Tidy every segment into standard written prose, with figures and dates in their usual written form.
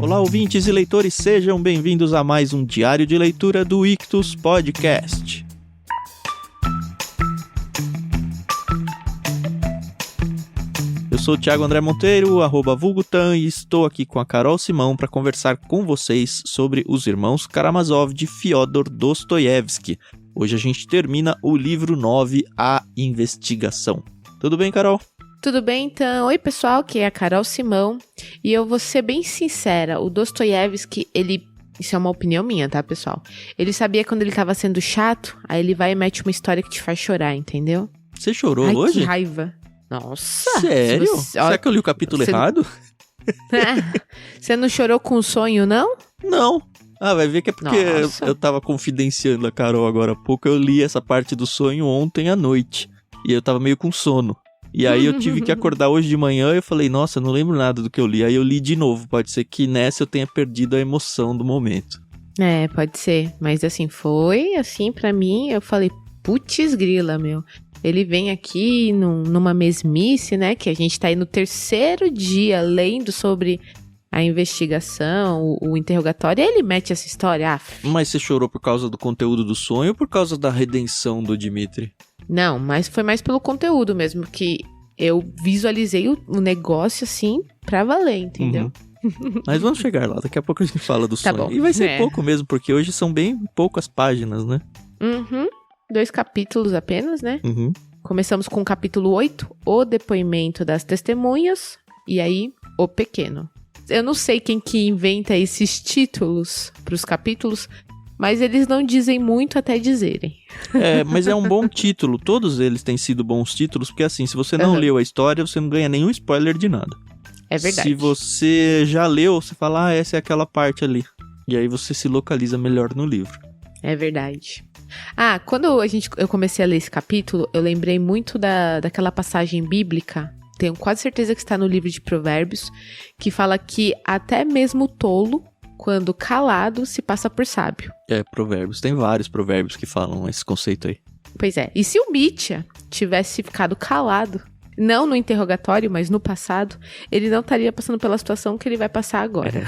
Olá, ouvintes e leitores, sejam bem-vindos a mais um diário de leitura do Ictus Podcast. Eu sou o Thiago André Monteiro, @vulgutan, e estou aqui com a Carol Simão para conversar com vocês sobre os irmãos Karamazov de Fyodor Dostoiévski. Hoje a gente termina o livro 9, A Investigação. Tudo bem, Carol? Tudo bem, então. Oi, pessoal, que é a Carol Simão. E eu vou ser bem sincera, o Dostoiévski, isso é uma opinião minha, tá, pessoal? Ele sabia quando ele tava sendo chato, aí ele vai e mete uma história que te faz chorar, entendeu? Você chorou hoje? Que raiva. Nossa! Sério? Será que eu li o capítulo errado? Você não chorou com o sonho, não? Não. Ah, vai ver que é porque eu tava confidenciando a Carol agora há pouco. Eu li essa parte do sonho ontem à noite. E eu tava meio com sono. E aí eu tive que acordar hoje de manhã e eu falei, nossa, eu não lembro nada do que eu li. Aí eu li de novo. Pode ser que nessa eu tenha perdido a emoção do momento. É, pode ser. Mas assim, foi assim pra mim. Eu falei, putz grila, meu. Ele vem aqui numa mesmice, né? Que a gente tá aí no 3º dia lendo sobre a investigação, o interrogatório. E ele mete essa história. Mas você chorou por causa do conteúdo do sonho ou por causa da redenção do Dmitri? Não, mas foi mais pelo conteúdo mesmo, que eu visualizei o negócio assim pra valer, entendeu? Uhum. Mas vamos chegar lá, daqui a pouco a gente fala do sonho. Bom. E vai ser pouco mesmo, porque hoje são bem poucas páginas, né? 2 capítulos apenas, né? Uhum. Começamos com o capítulo 8, o depoimento das testemunhas, e aí, o pequeno. Eu não sei quem que inventa esses títulos pros capítulos, mas eles não dizem muito até dizerem. É, mas é um bom título. Todos eles têm sido bons títulos, porque assim, se você não leu a história, você não ganha nenhum spoiler de nada. É verdade. Se você já leu, você fala, essa é aquela parte ali. E aí você se localiza melhor no livro. É verdade. Quando eu comecei a ler esse capítulo, eu lembrei muito daquela passagem bíblica, tenho quase certeza que está no livro de Provérbios, que fala que até mesmo o tolo, quando calado, se passa por sábio. É, provérbios. Tem vários provérbios que falam esse conceito aí. Pois é. E se o Mitya tivesse ficado calado, não no interrogatório, mas no passado, ele não estaria passando pela situação que ele vai passar agora.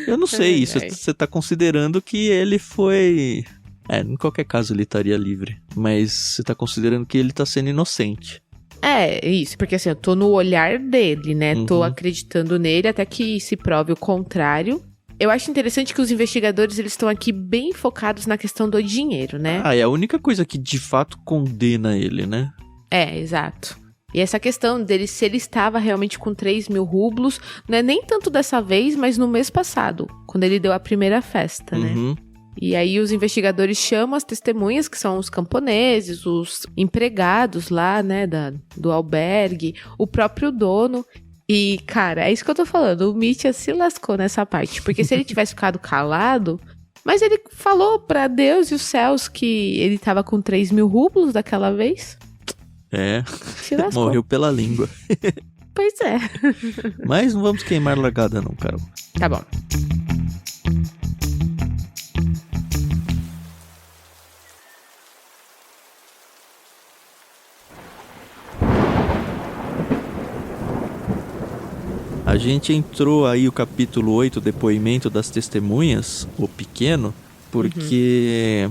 Eu não sei isso. Você tá considerando que ele foi... em qualquer caso ele estaria livre. Mas você tá considerando que ele tá sendo inocente. É, isso, porque assim, eu tô no olhar dele, né? Tô acreditando nele até que se prove o contrário. Eu acho interessante que os investigadores, eles estão aqui bem focados na questão do dinheiro, né? É a única coisa que de fato condena ele, né? É, exato. E essa questão dele, se ele estava realmente com 3.000 rublos, não é nem tanto dessa vez, mas no mês passado, quando ele deu a primeira festa, né? E aí os investigadores chamam as testemunhas, que são os camponeses, os empregados lá, né, do albergue, o próprio dono. E, cara, é isso que eu tô falando, o Mitya se lascou nessa parte, porque se ele tivesse ficado calado, mas ele falou pra Deus e os céus que ele tava com 3.000 rublos daquela vez. Se lascou. Morreu pela língua. Pois é. Mas não vamos queimar largada não, Carol. Tá bom. A gente entrou aí o capítulo 8, o depoimento das testemunhas, o pequeno, porque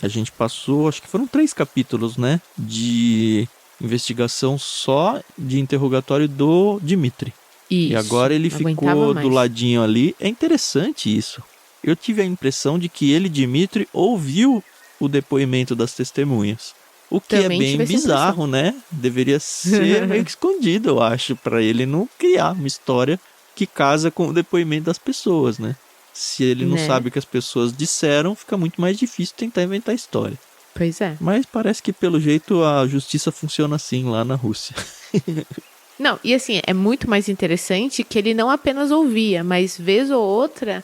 a gente passou, acho que foram 3 capítulos, né, de investigação só de interrogatório do Dmitri. Isso. E agora ele ficou do ladinho ali. É interessante isso. Eu tive a impressão de que ele, Dmitri, ouviu o depoimento das testemunhas. O que também é bem bizarro, né? Deveria ser meio que escondido, eu acho, pra ele não criar uma história que casa com o depoimento das pessoas, né? Se ele não sabe o que as pessoas disseram, fica muito mais difícil tentar inventar história. Pois é. Mas parece que, pelo jeito, a justiça funciona assim lá na Rússia. Não, e assim, é muito mais interessante que ele não apenas ouvia, mas vez ou outra,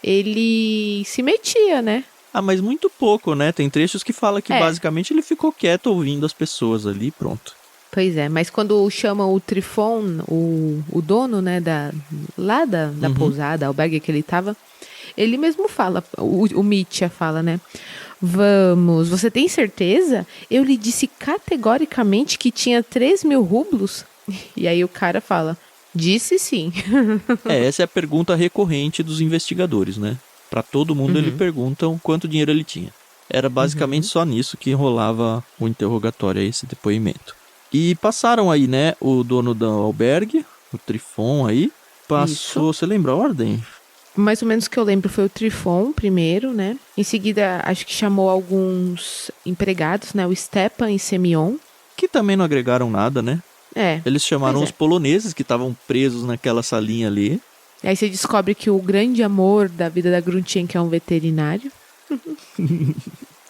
ele se metia, né? Mas muito pouco, né? Tem trechos que fala que basicamente ele ficou quieto ouvindo as pessoas ali e pronto. Pois é, mas quando chamam o Trifon, o dono, né, da pousada, albergue que ele tava, ele mesmo fala, o Mitya fala, né? Vamos, você tem certeza? Eu lhe disse categoricamente que tinha 3.000 rublos. E aí o cara fala, Disse sim. Essa é a pergunta recorrente dos investigadores, né? Pra todo mundo eles perguntam quanto dinheiro ele tinha. Era basicamente só nisso que rolava o interrogatório, esse depoimento. E passaram aí, né, o dono do albergue, o Trifon aí, passou, você lembra a ordem? Mais ou menos que eu lembro foi o Trifon primeiro, né? Em seguida, acho que chamou alguns empregados, né? O Stepan e Semyon. Que também não agregaram nada, né? Eles chamaram os poloneses que estavam presos naquela salinha ali. E aí você descobre que o grande amor da vida da Grunchen é um veterinário.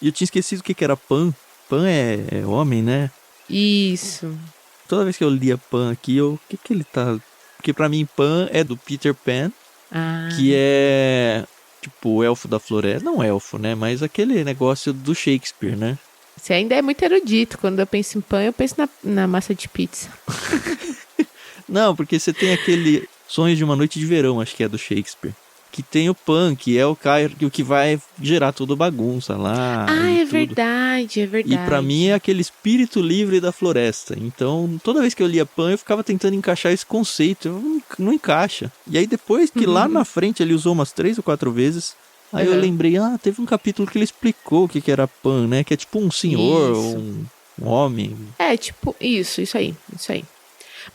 E eu tinha esquecido o que era Pan. Pan é homem, né? Isso. Toda vez que eu lia Pan aqui, o que ele tá... Porque pra mim Pan é do Peter Pan, que é tipo o elfo da floresta. Não elfo, né? Mas aquele negócio do Shakespeare, né? Você ainda é muito erudito. Quando eu penso em Pan, eu penso na massa de pizza. Não, porque você tem aquele Sonhos de uma Noite de Verão, acho que é do Shakespeare. Que tem o Pan, que é o cara que vai gerar toda bagunça lá. É verdade, é verdade. E pra mim é aquele espírito livre da floresta. Então, toda vez que eu lia Pan, eu ficava tentando encaixar esse conceito. Não encaixa. E aí depois que lá na frente ele usou umas 3 ou 4 vezes, aí eu lembrei, teve um capítulo que ele explicou o que era Pan, né? Que é tipo um senhor, um homem. É, tipo, isso aí.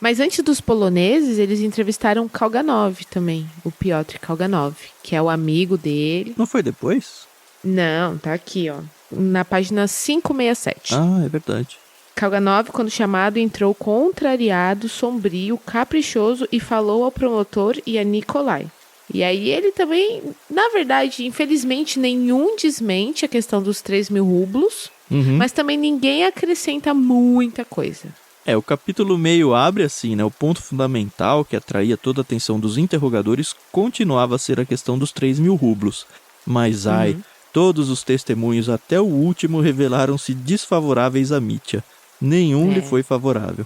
Mas antes dos poloneses, eles entrevistaram Kalganov também, o Piotr Kalganov, que é o amigo dele. Não foi depois? Não, tá aqui, ó, na página 567. É verdade. Kalganov, quando chamado, entrou contrariado, sombrio, caprichoso e falou ao promotor e a Nikolai. E aí ele também, na verdade, infelizmente, nenhum desmente a questão dos 3.000 rublos, mas também ninguém acrescenta muita coisa. O capítulo meio abre assim, né? O ponto fundamental que atraía toda a atenção dos interrogadores continuava a ser a questão dos 3.000 rublos. Mas todos os testemunhos até o último revelaram-se desfavoráveis a Mitya. Nenhum lhe foi favorável.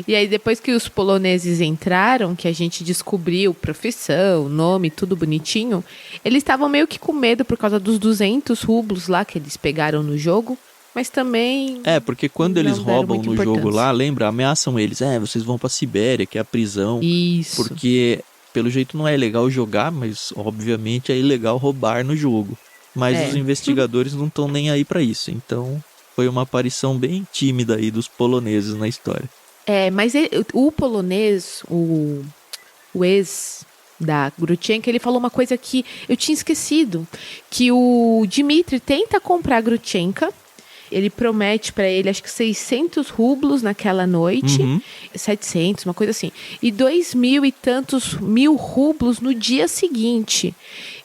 E aí depois que os poloneses entraram, que a gente descobriu profissão, nome, tudo bonitinho, eles estavam meio que com medo por causa dos 200 rublos lá que eles pegaram no jogo. Mas também... porque quando eles roubam no jogo lá, lembra? Ameaçam eles. Vocês vão pra Sibéria, que é a prisão. Isso. Porque, pelo jeito, não é legal jogar, mas, obviamente, é ilegal roubar no jogo. Mas os investigadores não estão nem aí pra isso. Então, foi uma aparição bem tímida aí dos poloneses na história. Mas o polonês, o ex da Grutchenka, ele falou uma coisa que eu tinha esquecido. Que o Dmitry tenta comprar a Grutchenka. Ele promete pra ele, acho que 600 rublos naquela noite, 700, uma coisa assim, e 2.000 e tantos mil rublos no dia seguinte.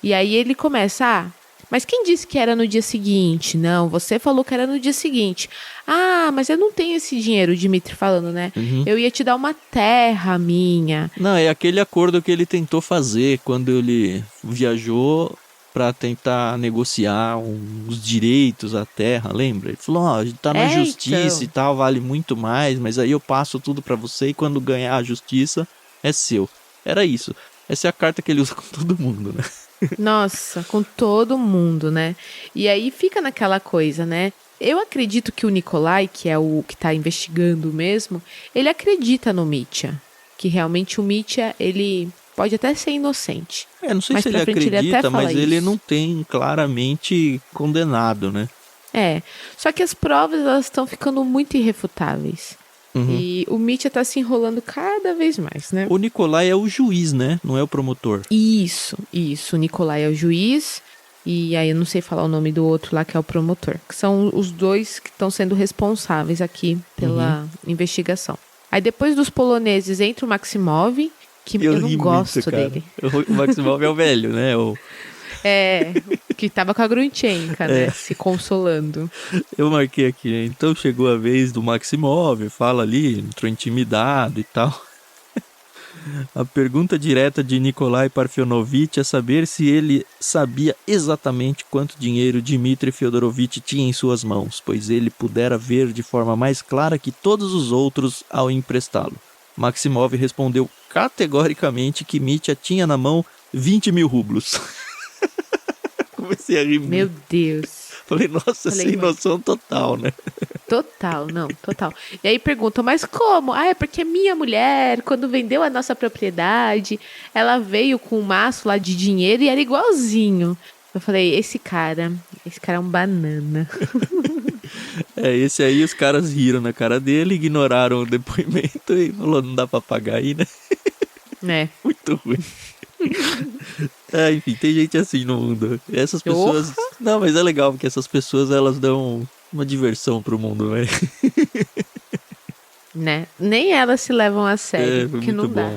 E aí ele começa, mas quem disse que era no dia seguinte? Não, você falou que era no dia seguinte. Mas eu não tenho esse dinheiro, o Dmitry falando, né? Eu ia te dar uma terra minha. Não, é aquele acordo que ele tentou fazer quando ele viajou para tentar negociar os direitos à terra, lembra? Ele falou, a gente tá na justiça e tal, vale muito mais, mas aí eu passo tudo para você e quando ganhar a justiça, é seu. Era isso. Essa é a carta que ele usa com todo mundo, né? Nossa, com todo mundo, né? E aí fica naquela coisa, né? Eu acredito que o Nikolai, que é o que tá investigando mesmo, ele acredita no Mitya. Que realmente o Mitya, ele... pode até ser inocente. Não sei se ele acredita, mas ele não tem claramente condenado, né? Só que as provas, elas estão ficando muito irrefutáveis. E o Mitya tá se enrolando cada vez mais, né? O Nikolai é o juiz, né? Não é o promotor. Isso. O Nikolai é o juiz. E aí eu não sei falar o nome do outro lá, que é o promotor. Que são os dois que estão sendo responsáveis aqui pela investigação. Aí depois dos poloneses entra o Maximov, que eu não gosto dele. O Maximov é o velho, né? Que tava com a Grunchenka, né? Se consolando. Eu marquei aqui, né? Então chegou a vez do Maximov, fala ali, entrou intimidado e tal. A pergunta direta de Nikolai Parfenovitch é saber se ele sabia exatamente quanto dinheiro Dmitry Fyodorovitch tinha em suas mãos, pois ele pudera ver de forma mais clara que todos os outros ao emprestá-lo. Maximov respondeu categoricamente que Mitya tinha na mão 20.000 rublos. Comecei a rir muito. Meu Deus. Falei, nossa, sem noção total, né? Total, não, total. E aí perguntam, mas como? Ah, é porque minha mulher, quando vendeu a nossa propriedade, ela veio com um maço lá de dinheiro e era igualzinho. Eu falei, esse cara é um banana. Esse aí os caras riram na cara dele, ignoraram o depoimento e falou, não dá pra pagar aí, né? Muito ruim. Enfim, tem gente assim no mundo. Essas pessoas... Não, mas é legal, porque essas pessoas, elas dão uma diversão pro mundo, né? Né? Nem elas se levam a sério, porque não dá.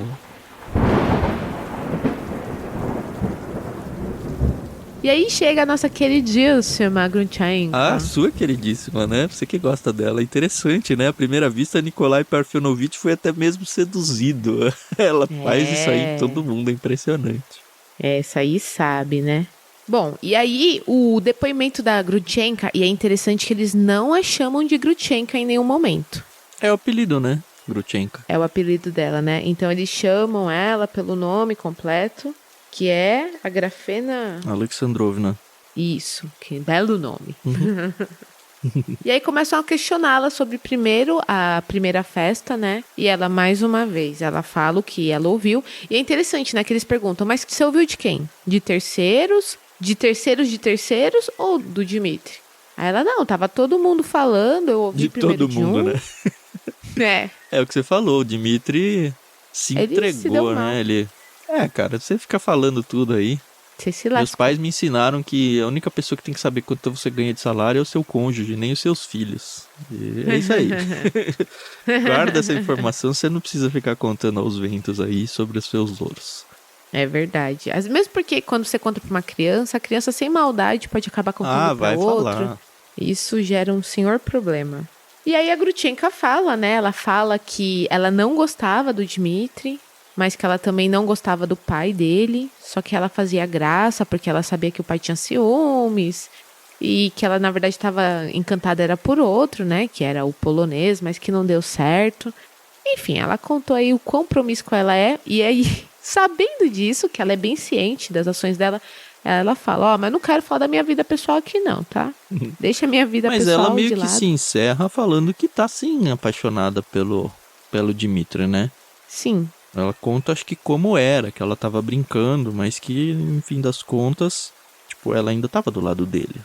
E aí chega a nossa queridíssima Grutchenko. Ah, sua queridíssima, né? Você que gosta dela. Interessante, né? À primeira vista, Nikolai Parfenovich foi até mesmo seduzido. Ela faz isso aí, todo mundo, é impressionante. Essa aí sabe, né? Bom, e aí o depoimento da Grutchenko, e é interessante que eles não a chamam de Grutchenko em nenhum momento. É o apelido, né? Grutchenko. É o apelido dela, né? Então eles chamam ela pelo nome completo, que é a Grafena... Alexandrovna. Isso, que belo nome. Uhum. E aí começam a questioná-la sobre primeiro a primeira festa, né? E ela, mais uma vez, ela fala o que ela ouviu. E é interessante, né? Que eles perguntam, mas você ouviu de quem? De terceiros? De terceiros ou do Dmitry? Aí ela, não, tava todo mundo falando, eu ouvi primeiro de um. Né? É o que você falou, o Dmitry se entregou, né? Ele... cara, você fica falando tudo aí. Você se lascou. Meus pais me ensinaram que a única pessoa que tem que saber quanto você ganha de salário é o seu cônjuge, nem os seus filhos. E é isso aí. Guarda essa informação, você não precisa ficar contando aos ventos aí sobre os seus louros. É verdade. Mesmo porque quando você conta pra uma criança, a criança sem maldade pode acabar contando pra outro. Falar. Isso gera um senhor problema. E aí a Grutchenko fala, né? Ela fala que ela não gostava do Dmitry, mas que ela também não gostava do pai dele, só que ela fazia graça porque ela sabia que o pai tinha ciúmes e que ela, na verdade, estava encantada era por outro, né? Que era o polonês, mas que não deu certo. Enfim, ela contou aí o quão promíscua ela é e aí... Sabendo disso, que ela é bem ciente das ações dela, ela fala, mas não quero falar da minha vida pessoal aqui não, tá? Deixa a minha vida pessoal de lado. Mas ela meio que se encerra falando que tá, sim, apaixonada pelo Dmitry, né? Sim. Ela conta, acho que como era, que ela tava brincando, mas que, no fim das contas, tipo, ela ainda tava do lado dele.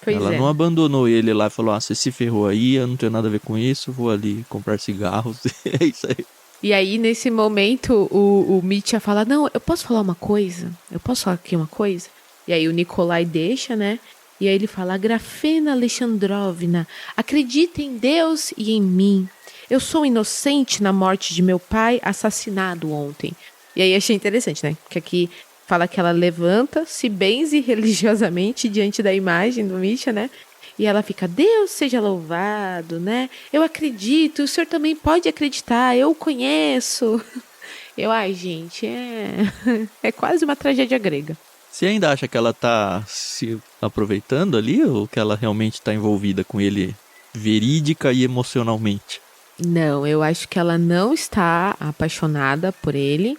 Ela não abandonou ele lá e falou, você se ferrou aí, eu não tenho nada a ver com isso, vou ali comprar cigarros, é isso aí. E aí, nesse momento, o Mitya fala, não, eu posso falar uma coisa? Eu posso falar aqui uma coisa? E aí o Nikolai deixa, né? E aí ele fala, Grafena Alexandrovna, acredita em Deus e em mim. Eu sou inocente na morte de meu pai, assassinado ontem. E aí achei interessante, né? Porque aqui fala que ela levanta, se benze religiosamente diante da imagem do Mitya, né? E ela fica, Deus seja louvado, né? Eu acredito, o senhor também pode acreditar, eu o conheço. Gente, é quase uma tragédia grega. Você ainda acha que ela tá se aproveitando ali ou que ela realmente tá envolvida com ele verídica e emocionalmente? Não, eu acho que ela não está apaixonada por ele.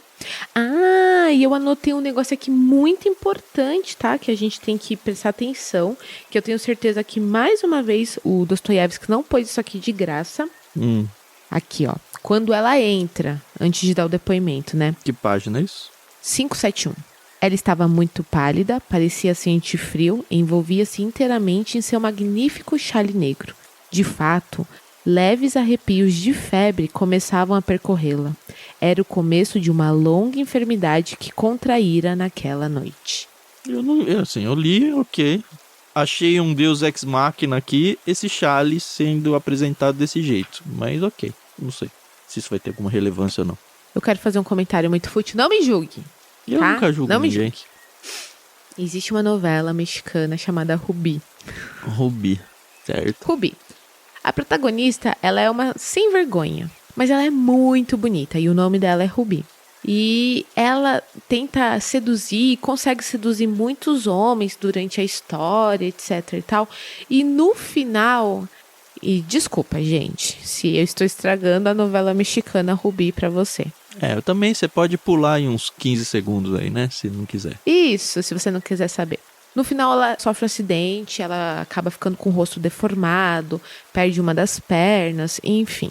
E eu anotei um negócio aqui muito importante, tá? Que a gente tem que prestar atenção. Que eu tenho certeza que, mais uma vez, o Dostoiévski não pôs isso aqui de graça. Aqui, ó. Quando ela entra, antes de dar o depoimento, né? Que página é isso? 571. Ela estava muito pálida, parecia sentir frio e envolvia-se inteiramente em seu magnífico chale negro. De fato... Leves arrepios de febre começavam a percorrê-la. Era o começo de uma longa enfermidade que contraíra naquela noite. Eu li, ok. Achei um deus ex machina aqui, esse chale sendo apresentado desse jeito. Mas ok, não sei se isso vai ter alguma relevância ou não. Eu quero fazer um comentário muito fútil. Não me julgue. Eu nunca julgo não ninguém. Me julgue. Existe uma novela mexicana chamada Rubi. Rubi, certo. Rubi. A protagonista, ela é uma sem vergonha, mas ela é muito bonita e o nome dela é Rubi. E ela tenta seduzir, consegue seduzir muitos homens durante a história, etc e tal. E no final, e desculpa, gente, se eu estou estragando a novela mexicana Rubi pra você. Eu também, você pode pular em uns 15 segundos aí, né, se não quiser. Isso, se você não quiser saber. No final, ela sofre um acidente, ela acaba ficando com o rosto deformado, perde uma das pernas, enfim.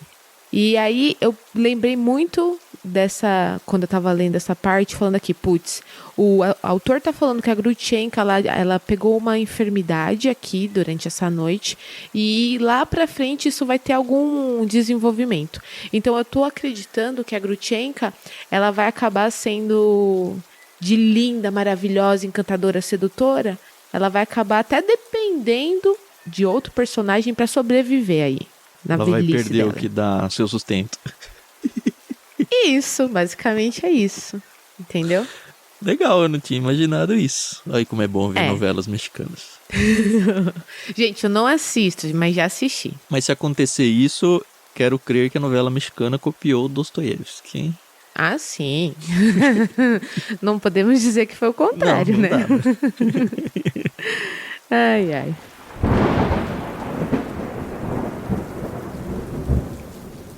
E aí, eu lembrei muito dessa, quando eu tava lendo essa parte, falando aqui, putz, o autor tá falando que a Grushenka, ela pegou uma enfermidade aqui durante essa noite, e lá pra frente isso vai ter algum desenvolvimento. Então, eu tô acreditando que a Grushenka, ela vai acabar sendo de linda, maravilhosa, encantadora, sedutora, ela vai acabar até dependendo de outro personagem pra sobreviver aí. Ela vai perder dela. O que dá seu sustento. Isso, basicamente é isso. Entendeu? Legal, eu não tinha imaginado isso. Olha como é bom ver novelas mexicanas. Gente, eu não assisto, mas já assisti. Mas se acontecer isso, quero crer que a novela mexicana copiou Dostoiévski, hein? Ah, sim. Não podemos dizer que foi o contrário, né? Ai, ai.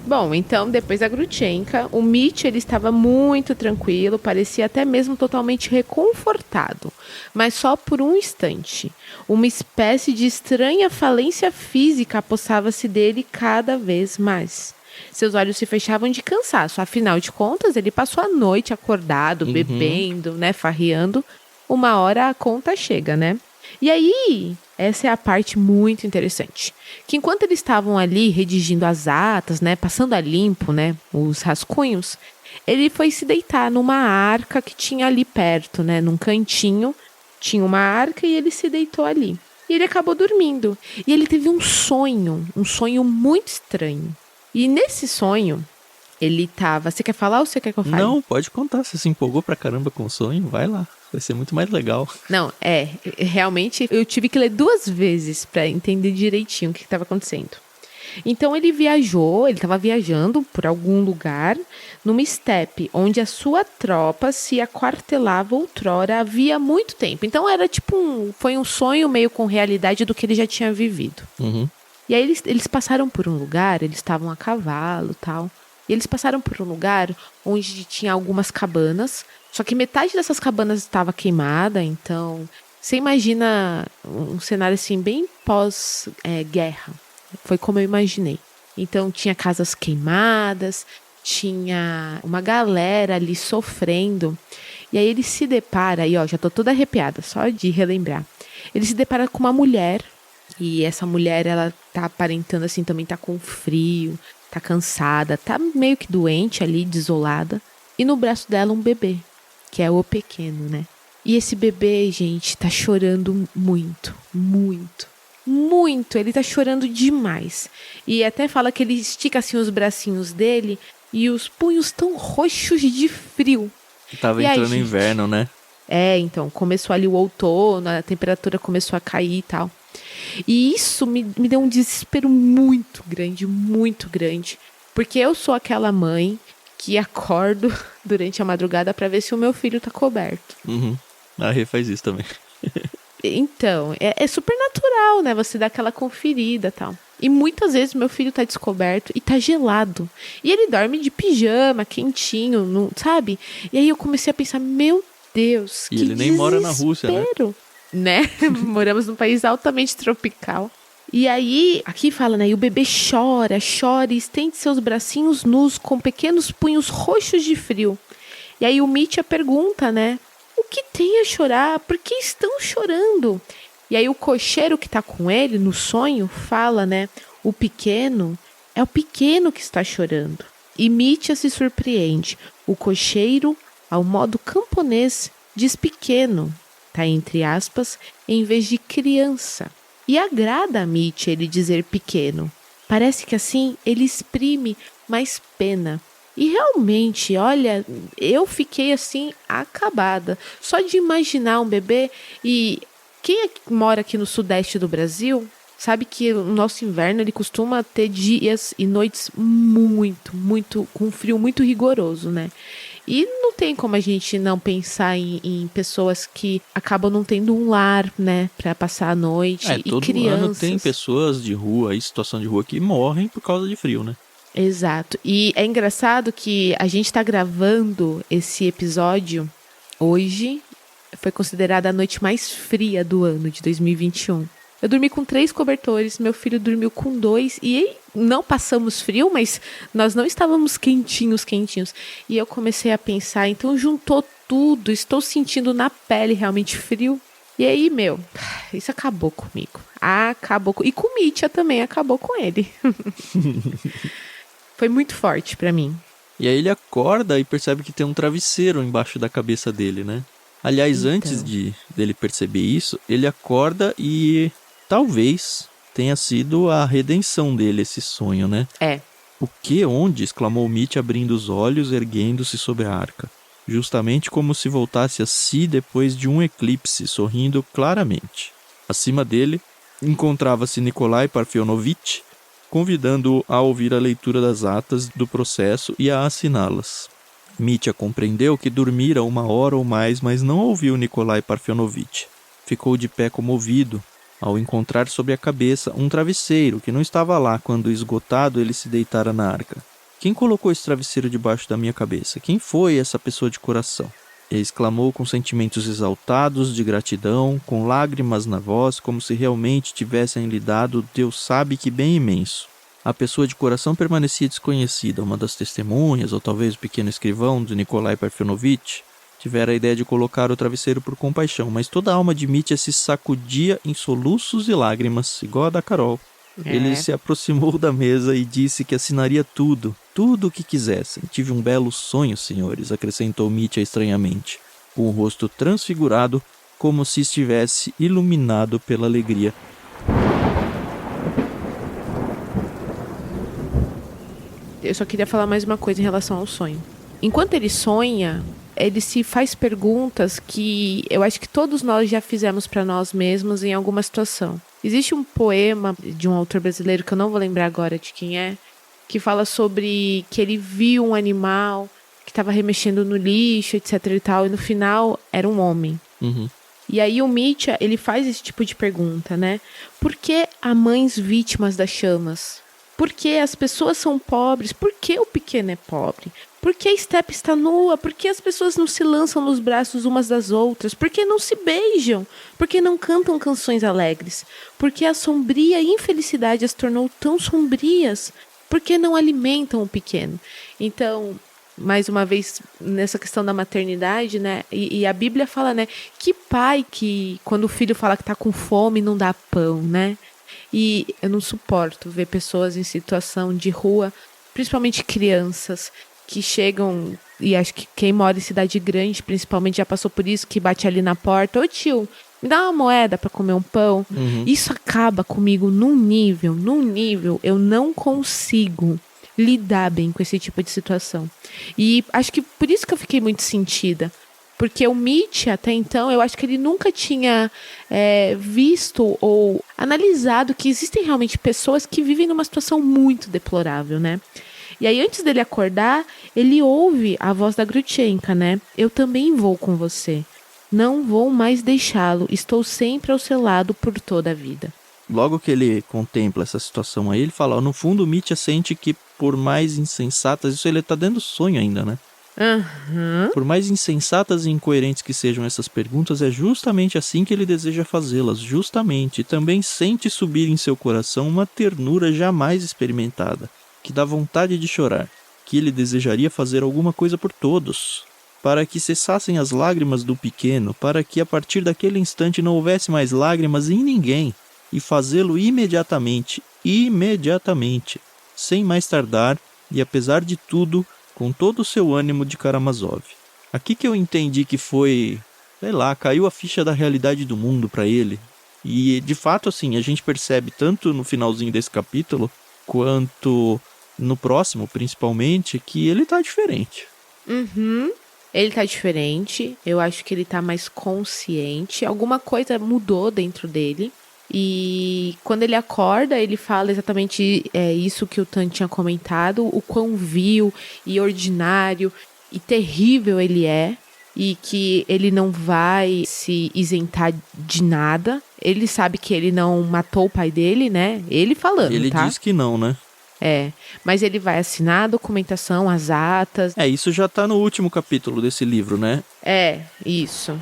Bom, então, depois da Grushenka, o Mitch, ele estava muito tranquilo, parecia até mesmo totalmente reconfortado, mas só por um instante. Uma espécie de estranha falência física apossava-se dele cada vez mais. Seus olhos se fechavam de cansaço, afinal de contas, ele passou a noite acordado, bebendo, né, farreando. Uma hora a conta chega, né? E aí, essa é a parte muito interessante, que enquanto eles estavam ali redigindo as atas, né, passando a limpo, né, os rascunhos, ele foi se deitar numa arca que tinha ali perto, né, num cantinho, tinha uma arca e ele se deitou ali. E ele acabou dormindo, e ele teve um sonho muito estranho. E nesse sonho, ele tava... Você quer falar ou você quer que eu fale? Não, pode contar, você se empolgou pra caramba com o sonho, vai lá. Vai ser muito mais legal. Não, realmente eu tive que ler 2 vezes para entender direitinho o que estava acontecendo. Então ele estava viajando por algum lugar, numa estepe, onde a sua tropa se aquartelava outrora havia muito tempo. Então era tipo foi um sonho meio com realidade do que ele já tinha vivido. Uhum. E aí eles passaram por um lugar, eles estavam a cavalo e tal, e eles passaram por um lugar onde tinha algumas cabanas. Só que metade dessas cabanas estava queimada, então você imagina um cenário assim bem pós-guerra. Foi como eu imaginei. Então tinha casas queimadas, tinha uma galera ali sofrendo. E aí ele se depara, e ó, já tô toda arrepiada, só de relembrar. Ele se depara com uma mulher, e essa mulher, ela tá aparentando assim, também tá com frio, tá cansada, tá meio que doente ali, desolada. E no braço dela um bebê, que é o pequeno, né? E esse bebê, gente, tá chorando muito, muito, muito. Ele tá chorando demais. E até fala que ele estica assim os bracinhos dele e os punhos tão roxos de frio. Tava entrando no inverno, né? Então, começou ali o outono, a temperatura começou a cair e tal. E isso me deu um desespero muito grande. Porque eu sou aquela mãe que acordo durante a madrugada para ver se o meu filho tá coberto. Uhum. A Rê faz isso também. Então, é super natural, né? Você dá aquela conferida e tal. E muitas vezes meu filho tá descoberto e tá gelado. E ele dorme de pijama, quentinho, não, sabe? E aí eu comecei a pensar, meu Deus, que desespero. E ele nem mora na Rússia, né? Moramos num país altamente tropical. E aí, aqui fala, né? E o bebê chora e estende seus bracinhos nus com pequenos punhos roxos de frio. E aí o Mitya pergunta, né? O que tem a chorar? Por que estão chorando? E aí o cocheiro que tá com ele no sonho fala, né? O pequeno é o pequeno que está chorando. E Mitya se surpreende. O cocheiro, ao modo camponês, diz pequeno, tá entre aspas, em vez de criança. E agrada a Mitya ele dizer pequeno. Parece que assim ele exprime mais pena. E realmente, olha, eu fiquei assim acabada. Só de imaginar um bebê. E quem mora aqui no sudeste do Brasil sabe que o nosso inverno ele costuma ter dias e noites muito, com frio muito rigoroso, né? E não tem como a gente não pensar em pessoas que acabam não tendo um lar, né, pra passar a noite. E todo crianças. Ano tem pessoas de rua, em situação de rua, que morrem por causa de frio, né? Exato. E é engraçado que a gente tá gravando esse episódio hoje, foi considerada a noite mais fria do ano de 2021. Eu dormi com 3 cobertores, meu filho dormiu com 2 e não passamos frio, mas nós não estávamos quentinhos. E eu comecei a pensar, então juntou tudo, estou sentindo na pele realmente frio. E aí, isso acabou comigo. E com o Mitya também, acabou com ele. Foi muito forte pra mim. E aí ele acorda e percebe que tem um travesseiro embaixo da cabeça dele, né? Aliás, então, antes dele perceber isso, ele acorda e talvez tenha sido a redenção dele, esse sonho, né? É. O que, onde? Exclamou Mitya, abrindo os olhos, erguendo-se sobre a arca. Justamente como se voltasse a si depois de um eclipse, sorrindo claramente. Acima dele, encontrava-se Nikolai Parfenovitch, convidando-o a ouvir a leitura das atas do processo e a assiná-las. Mitya compreendeu que dormira 1 hora ou mais, mas não ouviu Nikolai Parfenovitch. Ficou de pé comovido, ao encontrar sobre a cabeça um travesseiro que não estava lá quando, esgotado, ele se deitara na arca. Quem colocou esse travesseiro debaixo da minha cabeça? Quem foi essa pessoa de coração? Ele exclamou com sentimentos exaltados de gratidão, com lágrimas na voz, como se realmente tivessem lhe dado Deus sabe que bem imenso. A pessoa de coração permanecia desconhecida. Uma das testemunhas, ou talvez o pequeno escrivão de Nikolai Parfenovitch, tivera a ideia de colocar o travesseiro por compaixão, mas toda a alma de Mitya se sacudia em soluços e lágrimas, igual a da Carol. Ele se aproximou da mesa e disse que assinaria tudo o que quisessem. Tive um belo sonho, senhores, acrescentou Mitya estranhamente, com o rosto transfigurado, como se estivesse iluminado pela alegria. Eu só queria falar mais uma coisa em relação ao sonho. Enquanto ele sonha, ele se faz perguntas que eu acho que todos nós já fizemos para nós mesmos em alguma situação. Existe um poema de um autor brasileiro, que eu não vou lembrar agora de quem é, que fala sobre que ele viu um animal que estava remexendo no lixo, etc e tal, e no final era um homem. Uhum. E aí o Mitya, ele faz esse tipo de pergunta, né? Por que há mães vítimas das chamas? Por que as pessoas são pobres? Por que o pequeno é pobre? Por que a steppe está nua? Por que as pessoas não se lançam nos braços umas das outras? Por que não se beijam? Por que não cantam canções alegres? Por que a sombria infelicidade as tornou tão sombrias? Por que não alimentam o pequeno? Então, mais uma vez, nessa questão da maternidade, né? E a Bíblia fala, né? Que pai que, quando o filho fala que está com fome, não dá pão, né? E eu não suporto ver pessoas em situação de rua, principalmente crianças, que chegam, e acho que quem mora em cidade grande, principalmente, já passou por isso, que bate ali na porta, ô tio, me dá uma moeda para comer um pão. Uhum. Isso acaba comigo num nível, eu não consigo lidar bem com esse tipo de situação. E acho que por isso que eu fiquei muito sentida. Porque o Mitya, até então, eu acho que ele nunca tinha visto ou analisado que existem realmente pessoas que vivem numa situação muito deplorável, né? E aí, antes dele acordar, ele ouve a voz da Grutchenka, né? Eu também vou com você. Não vou mais deixá-lo. Estou sempre ao seu lado por toda a vida. Logo que ele contempla essa situação aí, ele fala, no fundo o Mitya sente que por mais insensatas, isso ele tá dentro do sonho ainda, né? Uhum. Por mais insensatas e incoerentes que sejam essas perguntas, é justamente assim que ele deseja fazê-las, justamente. E também sente subir em seu coração uma ternura jamais experimentada, que dá vontade de chorar, que ele desejaria fazer alguma coisa por todos, para que cessassem as lágrimas do pequeno, para que a partir daquele instante não houvesse mais lágrimas em ninguém, e fazê-lo imediatamente, sem mais tardar, e apesar de tudo, com todo o seu ânimo de Karamazov. Aqui que eu entendi que foi, caiu a ficha da realidade do mundo para ele. E, de fato, assim, a gente percebe tanto no finalzinho desse capítulo, quanto no próximo, principalmente, que ele tá diferente. Uhum. Ele tá diferente, eu acho que ele tá mais consciente, alguma coisa mudou dentro dele. E quando ele acorda, ele fala exatamente isso que o Tan tinha comentado, o quão vil e ordinário e terrível ele é, e que ele não vai se isentar de nada. Ele sabe que ele não matou o pai dele, né? Ele falando, ele tá? diz que não, né? Mas ele vai assinar a documentação, as atas. Isso já tá no último capítulo desse livro, né? Isso.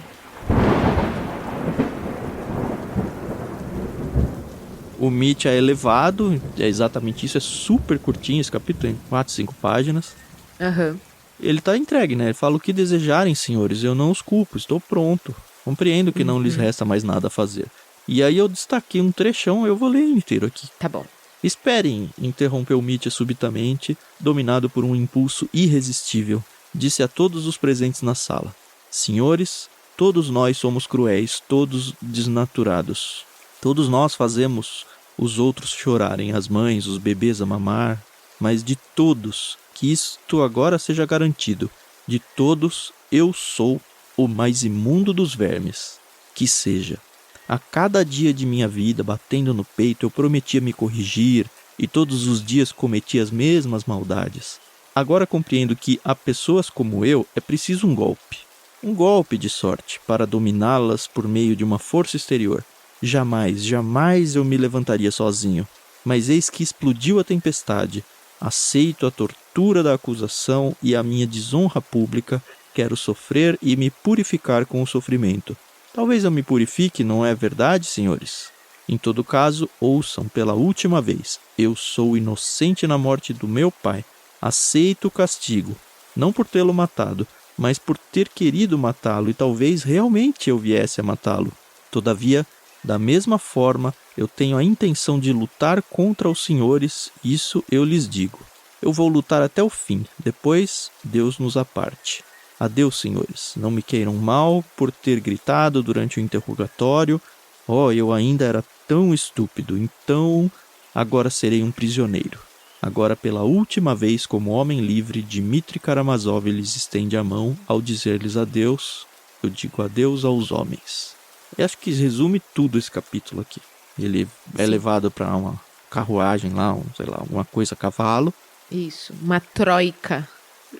O Mitya é levado, é exatamente isso, é super curtinho esse capítulo, tem 4, 5 páginas. Aham. Ele tá entregue, né? Ele fala: o que desejarem, senhores, eu não os culpo, estou pronto. Compreendo que não lhes resta mais nada a fazer. E aí eu destaquei um trechão, eu vou ler inteiro aqui. Tá bom. Esperem, interrompeu Mitya subitamente, dominado por um impulso irresistível. Disse a todos os presentes na sala: senhores, todos nós somos cruéis, todos desnaturados. Todos nós fazemos os outros chorarem, as mães, os bebês a mamar. Mas de todos, que isto agora seja garantido, de todos eu sou o mais imundo dos vermes. Que seja. A cada dia de minha vida, batendo no peito, eu prometia me corrigir, e todos os dias cometia as mesmas maldades. Agora compreendo que a pessoas como eu é preciso um golpe de sorte, para dominá-las por meio de uma força exterior. Jamais eu me levantaria sozinho. Mas eis que explodiu a tempestade. Aceito a tortura da acusação e a minha desonra pública. Quero sofrer e me purificar com o sofrimento. Talvez eu me purifique, não é verdade, senhores? Em todo caso, ouçam pela última vez. Eu sou inocente na morte do meu pai. Aceito o castigo, não por tê-lo matado, mas por ter querido matá-lo, e talvez realmente eu viesse a matá-lo. Todavia, da mesma forma, eu tenho a intenção de lutar contra os senhores, isso eu lhes digo. Eu vou lutar até o fim, depois Deus nos aparte. Adeus, senhores, não me queiram mal por ter gritado durante o interrogatório. Oh, eu ainda era tão estúpido, então agora serei um prisioneiro. Agora, pela última vez, como homem livre, Dmitri Karamazov lhes estende a mão ao dizer-lhes adeus. Eu digo adeus aos homens. Eu acho que resume tudo esse capítulo aqui. Ele é levado para uma carruagem lá, alguma coisa a cavalo. Isso, uma troika.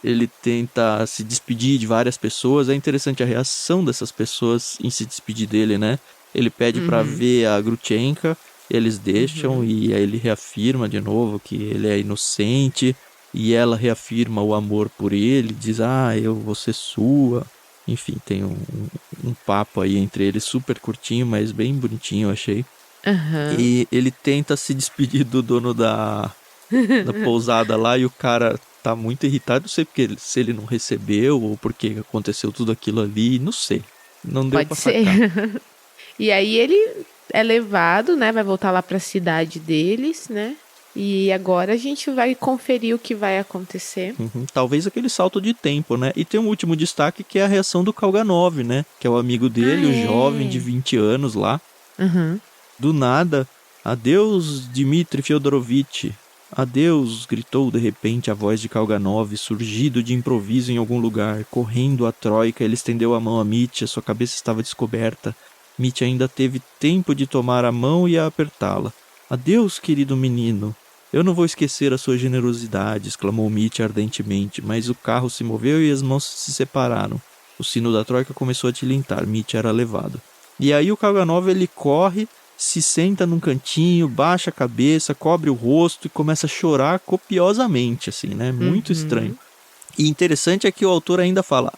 Ele tenta se despedir de várias pessoas. É interessante a reação dessas pessoas em se despedir dele, né? Ele pede para ver a Grutchenka, eles deixam e aí ele reafirma de novo que ele é inocente. E ela reafirma o amor por ele, diz: eu vou ser sua. Enfim, tem um papo aí entre eles super curtinho, mas bem bonitinho, eu achei. E ele tenta se despedir do dono da pousada lá e o cara tá muito irritado. Não sei porque, se ele não recebeu ou porque aconteceu tudo aquilo ali, não sei. Não deu pra sacar. E aí ele é levado, né? Vai voltar lá pra cidade deles, né? E agora a gente vai conferir o que vai acontecer. Talvez aquele salto de tempo, né? E tem um último destaque que é a reação do Kalganov, né? Que é o amigo dele, o jovem de 20 anos lá. Do nada, adeus, Dmitri Fyodorovitch. Adeus, gritou de repente a voz de Kalganov, surgido de improviso em algum lugar. Correndo a troika, ele estendeu a mão a Mitya, sua cabeça estava descoberta. Mitya ainda teve tempo de tomar a mão e a apertá-la. Adeus, querido menino. Eu não vou esquecer a sua generosidade, exclamou Mitya ardentemente, mas o carro se moveu e as mãos se separaram. O sino da troika começou a tilintar, Mitya era levado. E aí o Kalganov, ele corre, se senta num cantinho, baixa a cabeça, cobre o rosto e começa a chorar copiosamente, assim, né? Muito estranho. E interessante é que o autor ainda fala: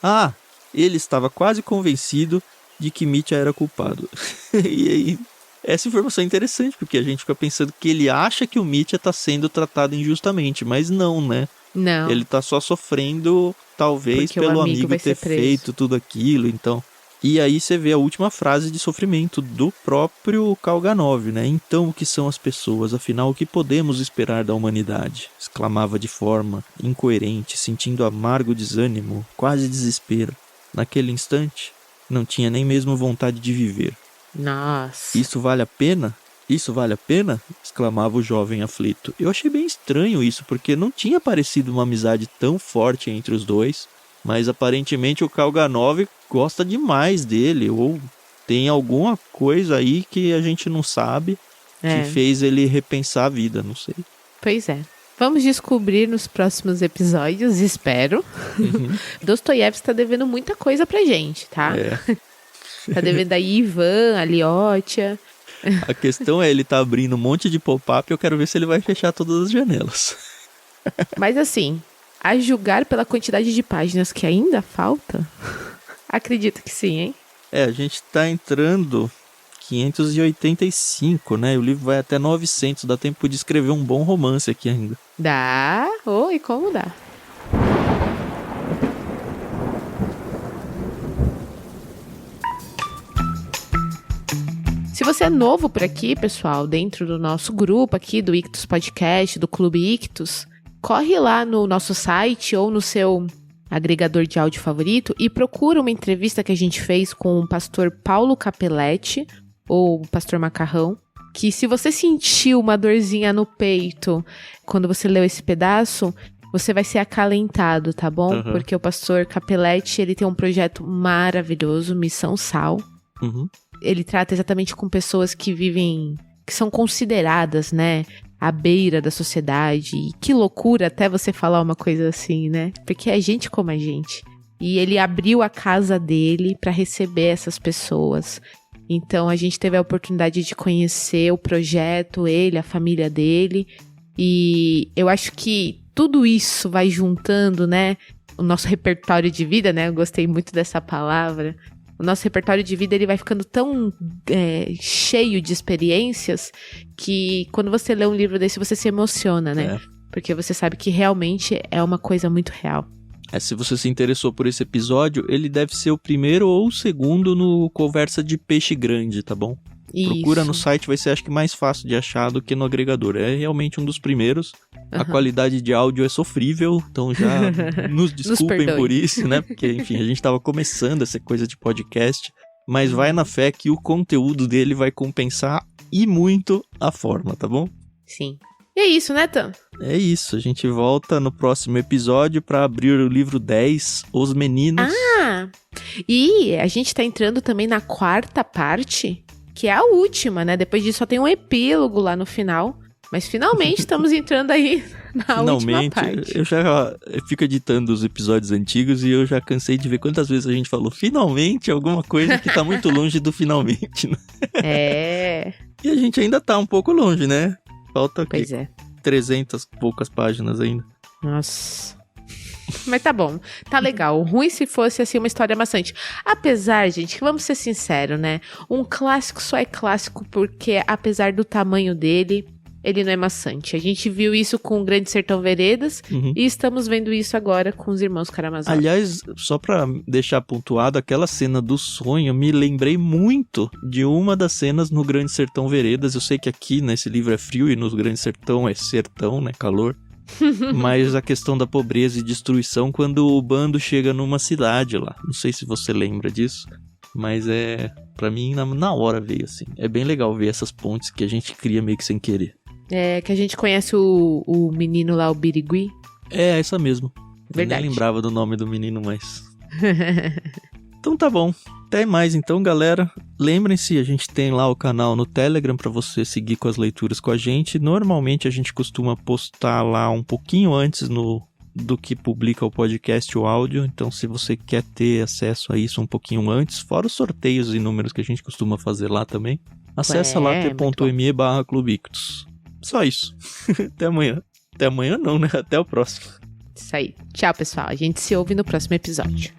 ele estava quase convencido de que Mitya era culpado. E aí, essa informação é interessante, porque a gente fica pensando que ele acha que o Mitya está sendo tratado injustamente, mas não, né? Não. Ele está só sofrendo, talvez, porque pelo amigo ter feito tudo aquilo, então... E aí você vê a última frase de sofrimento do próprio Kalganov, né? Então, o que são as pessoas? Afinal, o que podemos esperar da humanidade? Exclamava de forma incoerente, sentindo amargo desânimo, quase desespero. Naquele instante, não tinha nem mesmo vontade de viver. Nossa. Isso vale a pena? Isso vale a pena? Exclamava o jovem aflito. Eu achei bem estranho isso, porque não tinha parecido uma amizade tão forte entre os dois. Mas aparentemente o Kalganov gosta demais dele, ou tem alguma coisa aí que a gente não sabe que fez ele repensar a vida, não sei. Pois é. Vamos descobrir nos próximos episódios, espero. Dostoiévski tá devendo muita coisa pra gente, tá? Tá devendo aí Ivan, a Liotia. A questão é, ele tá abrindo um monte de pop-up e eu quero ver se ele vai fechar todas as janelas. Mas assim... A julgar pela quantidade de páginas que ainda falta, acredito que sim, hein? A gente tá entrando 585, né? O livro vai até 900, dá tempo de escrever um bom romance aqui ainda. Dá? E como dá? Se você é novo por aqui, pessoal, dentro do nosso grupo aqui do Ictus Podcast, do Clube Ictus, corre lá no nosso site ou no seu agregador de áudio favorito e procura uma entrevista que a gente fez com o pastor Paulo Capelletti, ou o pastor Macarrão, que se você sentiu uma dorzinha no peito quando você leu esse pedaço, você vai ser acalentado, tá bom? Uhum. Porque o pastor Capelletti, ele tem um projeto maravilhoso, Missão Sal. Uhum. Ele trata exatamente com pessoas que vivem, que são consideradas, né, à beira da sociedade. E que loucura até você falar uma coisa assim, né? Porque é gente como a gente. E ele abriu a casa dele para receber essas pessoas. Então a gente teve a oportunidade de conhecer o projeto, ele, a família dele. E eu acho que tudo isso vai juntando, né, o nosso repertório de vida, né? Eu gostei muito dessa palavra. O nosso repertório de vida, ele vai ficando tão cheio de experiências que quando você lê um livro desse, você se emociona, né? Porque você sabe que realmente é uma coisa muito real. Se você se interessou por esse episódio, ele deve ser o primeiro ou o segundo no Conversa de Peixe Grande, tá bom? Isso. Procura no site, vai ser acho que mais fácil de achar do que no agregador. É realmente um dos primeiros. A qualidade de áudio é sofrível, então já nos desculpem por isso, né? Porque, enfim, a gente tava começando essa coisa de podcast, mas vai na fé que o conteúdo dele vai compensar e muito a forma, tá bom? Sim. E é isso, né, Tam? É isso, a gente volta no próximo episódio para abrir o livro 10, Os Meninos. E a gente tá entrando também na quarta parte, que é a última, né? Depois disso só tem um epílogo lá no final. Mas finalmente estamos entrando aí na última parte. Eu fico editando os episódios antigos e eu já cansei de ver quantas vezes a gente falou finalmente alguma coisa que tá muito longe do finalmente, né? E a gente ainda tá um pouco longe, né? Falta aqui 300 e poucas páginas ainda. Nossa. Mas tá bom, tá legal. Ruim se fosse assim uma história maçante. Apesar, gente, que vamos ser sinceros, né? Um clássico só é clássico porque, apesar do tamanho dele, ele não é maçante. A gente viu isso com o Grande Sertão Veredas e estamos vendo isso agora com os Irmãos Karamazov. Aliás, só pra deixar pontuado, aquela cena do sonho, me lembrei muito de uma das cenas no Grande Sertão Veredas. Eu sei que aqui nesse livro é frio e no Grande Sertão é sertão, né, calor. Mas a questão da pobreza e destruição quando o bando chega numa cidade lá. Não sei se você lembra disso, mas pra mim na hora veio assim. É bem legal ver essas pontes que a gente cria meio que sem querer. Que a gente conhece o menino lá, o Birigui. Essa mesmo. Verdade. Eu nem lembrava do nome do menino, mas... Então tá bom. Até mais então, galera. Lembrem-se, a gente tem lá o canal no Telegram para você seguir com as leituras com a gente. Normalmente a gente costuma postar lá um pouquinho antes do que publica o podcast, o áudio. Então se você quer ter acesso a isso um pouquinho antes, fora os sorteios e números que a gente costuma fazer lá também, acessa lá t.me/clubeictus. Só isso. Até amanhã. Até amanhã não, né? Até o próximo. Isso aí. Tchau, pessoal. A gente se ouve no próximo episódio.